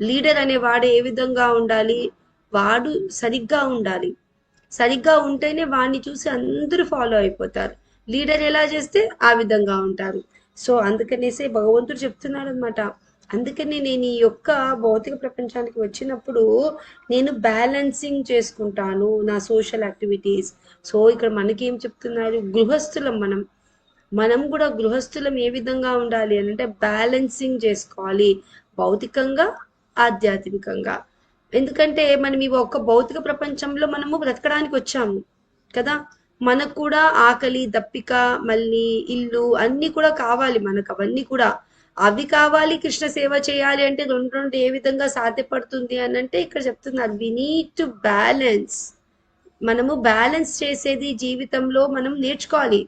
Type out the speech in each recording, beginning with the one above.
Leader అనే వాడు ఏ విధంగా ఉండాలి, వాడు సరిగ్గా ఉండాలి. సరిగ్గా ఉంటేనే వాడిని చూసి అందరూ ఫాలో అయిపోతారు. లీడర్ ఎలా చేస్తే ఆ విధంగా ఉంటారు. సో అందుకనేసే భగవంతుడు చెప్తున్నాడు అనమాట. అందుకని నేను ఈ యొక్క భౌతిక ప్రపంచానికి వచ్చినప్పుడు నేను బ్యాలెన్సింగ్ చేసుకుంటాను నా సోషల్ యాక్టివిటీస్. సో ఇక్కడ మనకి ఏం చెప్తున్నారు, గృహస్థులం మనం కూడా గృహస్థులం ఏ విధంగా ఉండాలి అని అంటే బ్యాలెన్సింగ్ చేసుకోవాలి, భౌతికంగా ఆధ్యాత్మికంగా. ఎందుకంటే మనం ఈ ఒక్క భౌతిక ప్రపంచంలో మనము బ్రతకడానికి వచ్చాము కదా. మనకు కూడా ఆకలి దప్పిక మళ్ళీ ఇల్లు అన్ని కూడా కావాలి, మనకు అవన్నీ కూడా అవి కావాలి. కృష్ణ సేవ చేయాలి అంటే రెండు రెండు ఏ విధంగా సాధ్యపడుతుంది అని అంటే ఇక్కడ చెప్తున్నారు, వి నీడ్ టు బ్యాలెన్స్. మనము బ్యాలెన్స్ చేసేది జీవితంలో మనం నేర్చుకోవాలి.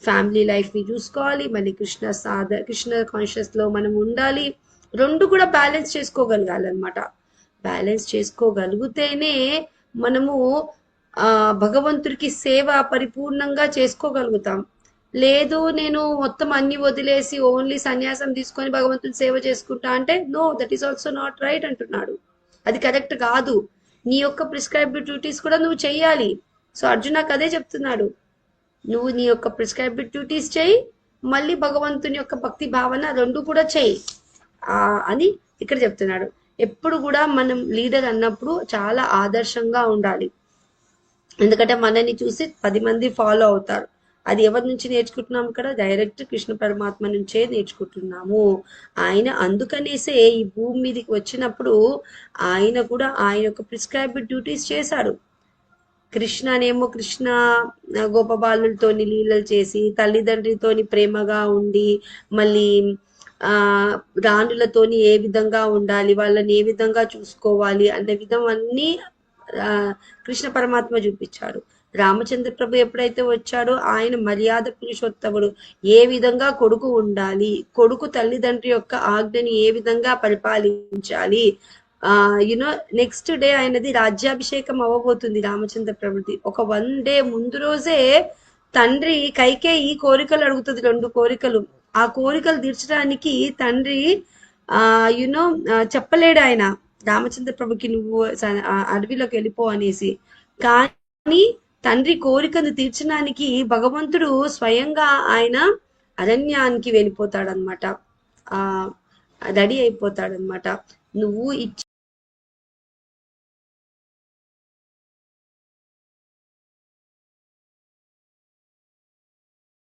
ఫ్యామిలీ లైఫ్ని చూసుకోవాలి, మళ్ళీ కృష్ణ కాన్షియస్లో మనం ఉండాలి. రెండు కూడా బ్యాలెన్స్ చేసుకోగలగాలన్నమాట. బ్యాలెన్స్ చేసుకోగలిగితేనే మనము భగవంతుడికి సేవ పరిపూర్ణంగా చేసుకోగలుగుతాం. లేదు నేను మొత్తం అన్ని వదిలేసి ఓన్లీ సన్యాసం తీసుకొని భగవంతుని సేవ చేసుకుంటా అంటే no, that is also not right అంటున్నాడు. అది కరెక్ట్ కాదు. నీ యొక్క ప్రిస్క్రైబ్డ్ డ్యూటీస్ కూడా నువ్వు చెయ్యాలి. సో అర్జునకు అదే చెప్తున్నాడు, నువ్వు నీ యొక్క ప్రిస్క్రైబ్డ్ డ్యూటీస్ చెయ్యి, మళ్ళీ భగవంతుని యొక్క భక్తి భావన రెండు కూడా చెయ్యి అని ఇక్కడ చెప్తున్నాడు. ఎప్పుడు కూడా మనం లీడర్ అన్నప్పుడు చాలా ఆదర్శంగా ఉండాలి. ఎందుకంటే మనని చూసి 10 మంది ఫాలో అవుతారు. అది ఎవరి నుంచి నేర్చుకుంటున్నాము, ఇక్కడ డైరెక్ట్ కృష్ణ పరమాత్మ నుంచే నేర్చుకుంటున్నాము. ఆయన అందుకనేసే ఈ భూమి మీదకి వచ్చినప్పుడు ఆయన కూడా ఆయన యొక్క ప్రిస్క్రైబ్డ్ డ్యూటీస్ చేశాడు. కృష్ణ గోపబాలులతోని లీలలు చేసి, తల్లిదండ్రితోని ప్రేమగా ఉండి, మళ్ళీ రాణులతోని ఏ విధంగా ఉండాలి, వాళ్ళని ఏ విధంగా చూసుకోవాలి అన్న విధం అన్నీ కృష్ణ పరమాత్మ చూపించాడు. రామచంద్ర ప్రభు ఎప్పుడైతే వచ్చాడో ఆయన మర్యాద పురుషోత్తముడు. ఏ విధంగా కొడుకు ఉండాలి, కొడుకు తల్లిదండ్రి యొక్క ఆజ్ఞని ఏ విధంగా పరిపాలించాలి. యునో నెక్స్ట్ డే ఆయనది రాజ్యాభిషేకం అవ్వబోతుంది రామచంద్ర ప్రభుది. ఒక 1 డే ముందు రోజే తండ్రి కైకేయి కోరికలు అడుగుతుంది, 2 కోరికలు. ఆ కోరికలు తీర్చడానికి తండ్రి యునో చెప్పలేడు ఆయన రామచంద్ర ప్రభుకి, నువ్వు అడవిలోకి వెళ్ళిపో అనేసి. కానీ తండ్రి కోరికను తీర్చడానికి భగవంతుడు స్వయంగా ఆయన అరణ్యానికి వెళ్ళిపోతాడనమాట, రెడీ అయిపోతాడనమాట. నువ్వు